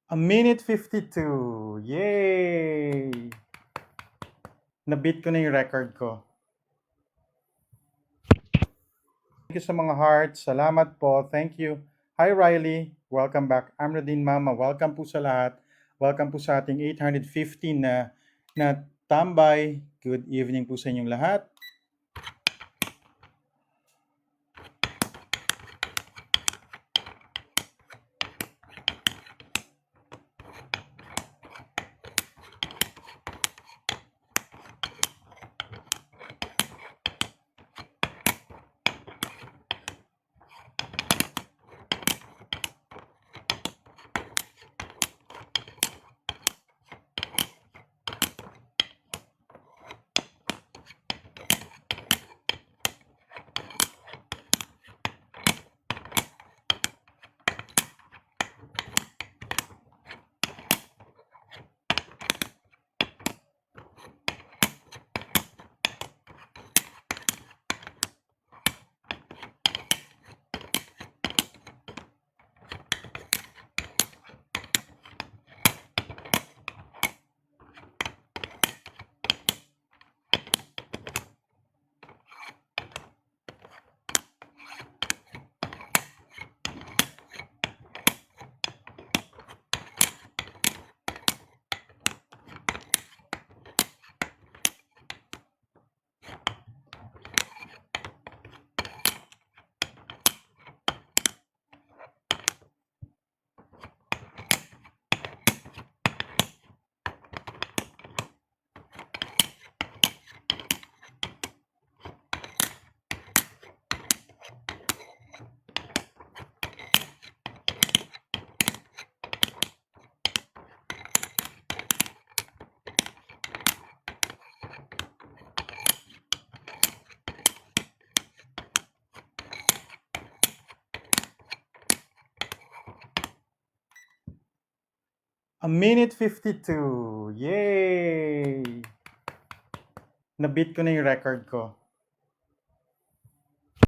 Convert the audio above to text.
A minute 52. Yay! Na-beat ko na yung record ko. Thank you sa mga hearts. Salamat po. Thank you. Hi Riley. Welcome back. Amradin Mama. Welcome po sa lahat. Welcome po sa ating 815 na tambay. Good evening po sa inyong lahat. A minute 52. Yay! Na-beat ko na yung record ko.